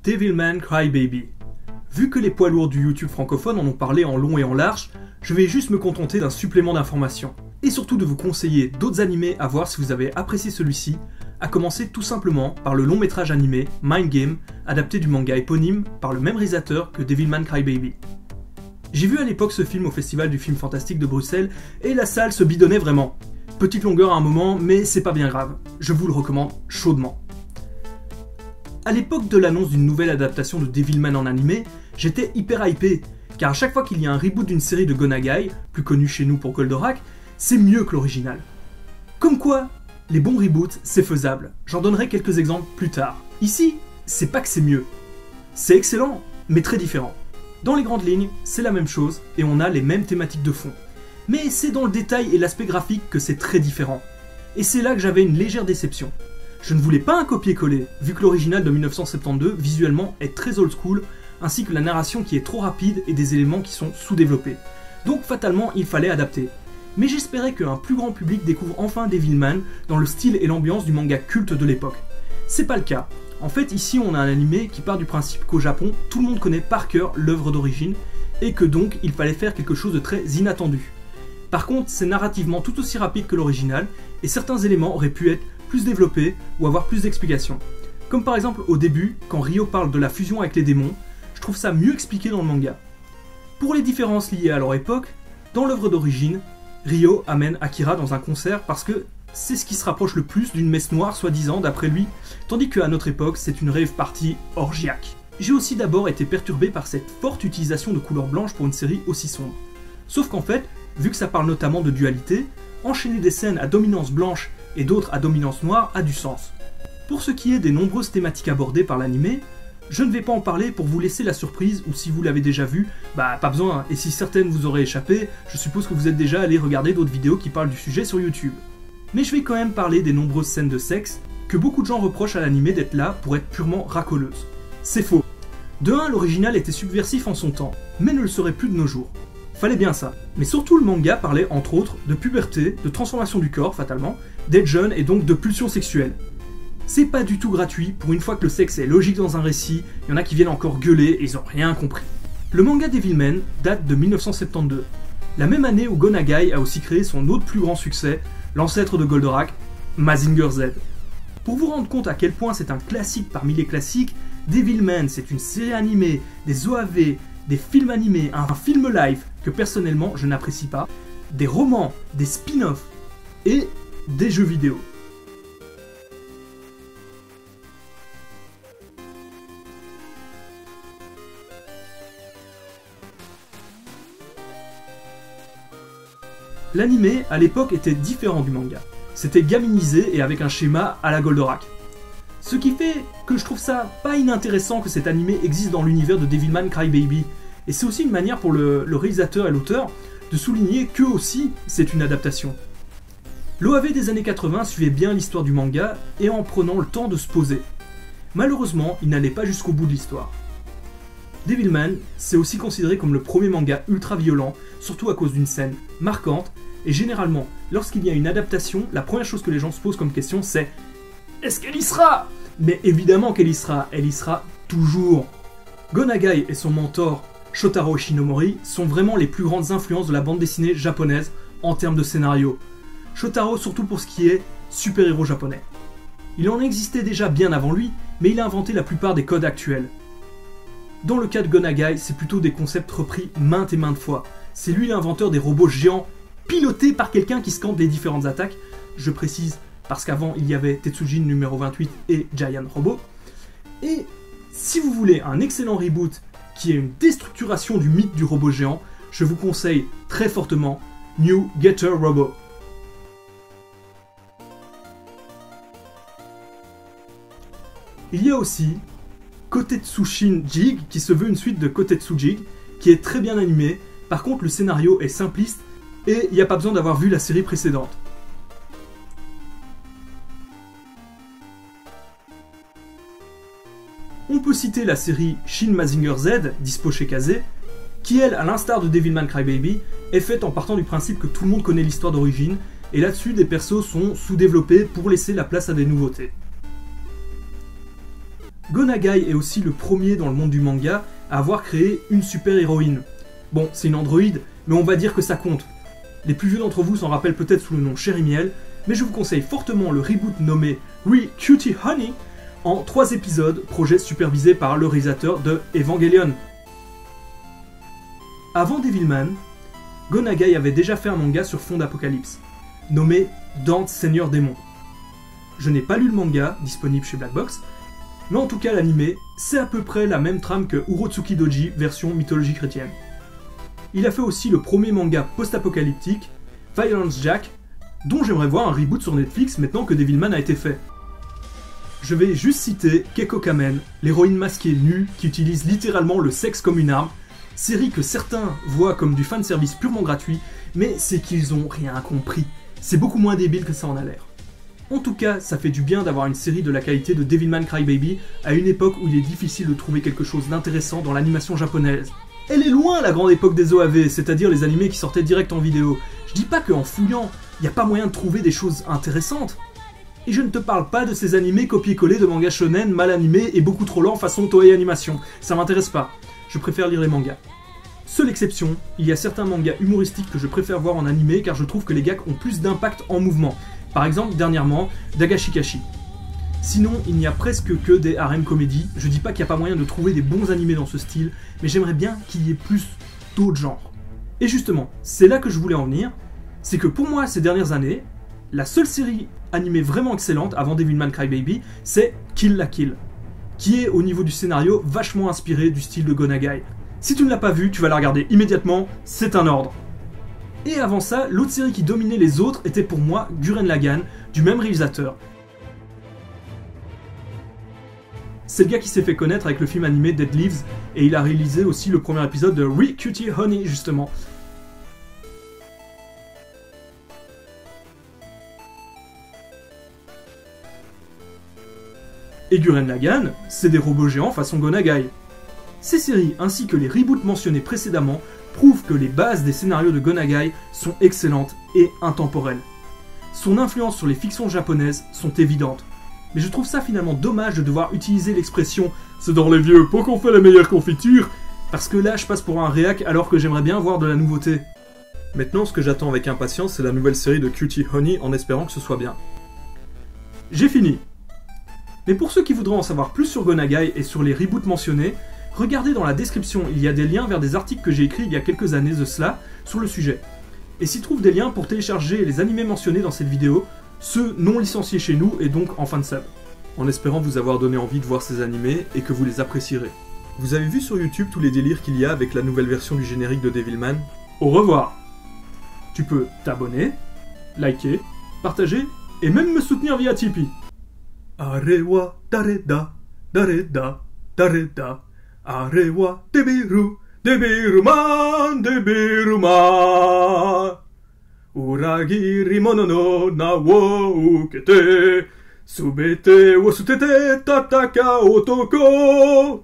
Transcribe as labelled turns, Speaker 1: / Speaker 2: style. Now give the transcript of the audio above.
Speaker 1: Devilman Crybaby. Vu que les poids lourds du YouTube francophone en ont parlé en long et en large, je vais juste me contenter d'un supplément d'informations. Et surtout de vous conseiller d'autres animés à voir si vous avez apprécié celui-ci, à commencer tout simplement par le long métrage animé Mind Game, adapté du manga éponyme par le même réalisateur que Devilman Crybaby. J'ai vu à l'époque ce film au Festival du film fantastique de Bruxelles, et la salle se bidonnait vraiment. Petite longueur à un moment, mais c'est pas bien grave, je vous le recommande chaudement. À l'époque de l'annonce d'une nouvelle adaptation de Devilman en animé, j'étais hyper hypé, car à chaque fois qu'il y a un reboot d'une série de Go Nagai, plus connue chez nous pour Goldorak, c'est mieux que l'original. Comme quoi, les bons reboots, c'est faisable, j'en donnerai quelques exemples plus tard. Ici, c'est pas que c'est mieux, c'est excellent, mais très différent. Dans les grandes lignes, c'est la même chose, et on a les mêmes thématiques de fond. Mais c'est dans le détail et l'aspect graphique que c'est très différent. Et c'est là que j'avais une légère déception. Je ne voulais pas un copier-coller, vu que l'original de 1972 visuellement est très old school, ainsi que la narration qui est trop rapide et des éléments qui sont sous-développés. Donc fatalement, il fallait adapter. Mais j'espérais qu'un plus grand public découvre enfin Devilman dans le style et l'ambiance du manga culte de l'époque. C'est pas le cas. En fait, ici on a un animé qui part du principe qu'au Japon, tout le monde connaît par cœur l'œuvre d'origine, et que donc il fallait faire quelque chose de très inattendu. Par contre, c'est narrativement tout aussi rapide que l'original, et certains éléments auraient pu être plus développés ou avoir plus d'explications. Comme par exemple au début, quand Ryo parle de la fusion avec les démons, je trouve ça mieux expliqué dans le manga. Pour les différences liées à leur époque, dans l'œuvre d'origine, Ryo amène Akira dans un concert parce que c'est ce qui se rapproche le plus d'une messe noire soi-disant d'après lui, tandis qu'à notre époque c'est une rave party orgiaque. J'ai aussi d'abord été perturbé par cette forte utilisation de couleurs blanches pour une série aussi sombre. Sauf qu'en fait, vu que ça parle notamment de dualité, enchaîner des scènes à dominance blanche et d'autres à dominance noire a du sens. Pour ce qui est des nombreuses thématiques abordées par l'animé, je ne vais pas en parler pour vous laisser la surprise, ou si vous l'avez déjà vu, bah pas besoin, et si certaines vous auraient échappé, je suppose que vous êtes déjà allé regarder d'autres vidéos qui parlent du sujet sur YouTube. Mais je vais quand même parler des nombreuses scènes de sexe, que beaucoup de gens reprochent à l'animé d'être là pour être purement racoleuse. C'est faux. De 1, l'original était subversif en son temps, mais ne le serait plus de nos jours. Fallait bien ça. Mais surtout le manga parlait entre autres de puberté, de transformation du corps fatalement, d'être jeune et donc de pulsions sexuelles. C'est pas du tout gratuit, pour une fois que le sexe est logique dans un récit, il y en a qui viennent encore gueuler et ils ont rien compris. Le manga Devilman date de 1972, la même année où Go Nagai a aussi créé son autre plus grand succès, l'ancêtre de Goldorak, Mazinger Z. Pour vous rendre compte à quel point c'est un classique parmi les classiques, Devilman c'est une série animée, des OAV, des films animés, un film live que personnellement je n'apprécie pas, des romans, des spin-offs et des jeux vidéo. L'animé, à l'époque, était différent du manga. C'était gaminisé et avec un schéma à la Goldorak. Ce qui fait que je trouve ça pas inintéressant que cet animé existe dans l'univers de Devilman Crybaby. Et c'est aussi une manière pour le réalisateur et l'auteur de souligner qu'eux aussi, c'est une adaptation. L'OAV des années 80 suivait bien l'histoire du manga et en prenant le temps de se poser. Malheureusement, il n'allait pas jusqu'au bout de l'histoire. Devilman, c'est aussi considéré comme le premier manga ultra violent, surtout à cause d'une scène marquante, et généralement, lorsqu'il y a une adaptation, la première chose que les gens se posent comme question c'est « Est-ce qu'elle y sera ?» Mais évidemment qu'elle y sera, elle y sera toujours. Go Nagai et son mentor, Shotaro Ishinomori, sont vraiment les plus grandes influences de la bande dessinée japonaise en termes de scénario. Shotaro surtout pour ce qui est super-héros japonais. Il en existait déjà bien avant lui, mais il a inventé la plupart des codes actuels. Dans le cas de Go Nagai, c'est plutôt des concepts repris maintes et maintes fois. C'est lui l'inventeur des robots géants, pilotés par quelqu'un qui scande les différentes attaques. Je précise, parce qu'avant il y avait Tetsujin numéro 28 et Giant Robot. Et si vous voulez un excellent reboot qui est une déstructuration du mythe du robot géant, je vous conseille très fortement New Getter Robot. Il y a aussi Kotetsushin Jig, qui se veut une suite de Kotetsu Jig, qui est très bien animé. Par contre, le scénario est simpliste et il n'y a pas besoin d'avoir vu la série précédente. On peut citer la série Shin Mazinger Z, dispo chez Kazé, qui elle, à l'instar de Devilman Crybaby, est faite en partant du principe que tout le monde connaît l'histoire d'origine, et là-dessus des persos sont sous-développés pour laisser la place à des nouveautés. Go Nagai est aussi le premier dans le monde du manga à avoir créé une super-héroïne. Bon, c'est une androïde, mais on va dire que ça compte. Les plus vieux d'entre vous s'en rappellent peut-être sous le nom Cherry Miel, mais je vous conseille fortement le reboot nommé Re-Cutie Honey en 3 épisodes, projet supervisé par le réalisateur de Evangelion. Avant Devilman, Go Nagai avait déjà fait un manga sur fond d'apocalypse, nommé Dante Seigneur Démon. Je n'ai pas lu le manga, disponible chez Black Box, mais en tout cas l'anime, c'est à peu près la même trame que Urotsuki Doji version mythologie chrétienne. Il a fait aussi le premier manga post-apocalyptique, Violence Jack, dont j'aimerais voir un reboot sur Netflix maintenant que Devilman a été fait. Je vais juste citer Keiko Kamen, l'héroïne masquée nue qui utilise littéralement le sexe comme une arme, série que certains voient comme du fanservice purement gratuit, mais c'est qu'ils ont rien compris. C'est beaucoup moins débile que ça en a l'air. En tout cas, ça fait du bien d'avoir une série de la qualité de Devilman Crybaby à une époque où il est difficile de trouver quelque chose d'intéressant dans l'animation japonaise. Elle est loin la grande époque des OAV, c'est-à-dire les animés qui sortaient direct en vidéo. Je dis pas qu'en fouillant, y a pas moyen de trouver des choses intéressantes. Et je ne te parle pas de ces animés copier-coller de mangas shonen mal animés et beaucoup trop lents façon Toei Animation. Ça m'intéresse pas. Je préfère lire les mangas. Seule exception, il y a certains mangas humoristiques que je préfère voir en animé car je trouve que les gags ont plus d'impact en mouvement. Par exemple, dernièrement, Dagashikashi. Sinon, il n'y a presque que des harem comédies. Je dis pas qu'il n'y a pas moyen de trouver des bons animés dans ce style, mais j'aimerais bien qu'il y ait plus d'autres genres. Et justement, c'est là que je voulais en venir, c'est que pour moi, ces dernières années, la seule série animée vraiment excellente avant Devilman Crybaby, c'est Kill la Kill, qui est au niveau du scénario vachement inspiré du style de Go Nagai. Si tu ne l'as pas vu, tu vas la regarder immédiatement, c'est un ordre. Et avant ça, l'autre série qui dominait les autres était pour moi Gurren Lagann, du même réalisateur. C'est le gars qui s'est fait connaître avec le film animé Dead Leaves, et il a réalisé aussi le premier épisode de Re-Cutie Honey, justement. Et Gurren Lagann, c'est des robots géants façon Go Nagai. Ces séries, ainsi que les reboots mentionnés précédemment, prouvent que les bases des scénarios de Go Nagai sont excellentes et intemporelles. Son influence sur les fictions japonaises sont évidentes. Mais je trouve ça finalement dommage de devoir utiliser l'expression « c'est dans les vieux pots qu'on fait la meilleure confiture », parce que là je passe pour un réac alors que j'aimerais bien voir de la nouveauté. Maintenant, ce que j'attends avec impatience, c'est la nouvelle série de Cutie Honey en espérant que ce soit bien. J'ai fini. Mais pour ceux qui voudraient en savoir plus sur Go Nagai et sur les reboots mentionnés, regardez dans la description, il y a des liens vers des articles que j'ai écrits il y a quelques années de cela sur le sujet. Et s'y trouvent des liens pour télécharger les animés mentionnés dans cette vidéo, ceux non licenciés chez nous et donc en fansub. En espérant vous avoir donné envie de voir ces animés et que vous les apprécierez. Vous avez vu sur YouTube tous les délires qu'il y a avec la nouvelle version du générique de Devilman ? Au revoir. Tu peux t'abonner, liker, partager et même me soutenir via Tipeee. Arewa dareda, dareda, dareda. Arewa debiru, debiruman, debiruman. Uragiri mono no na wo ukete, subete wo sutete tataka otoko.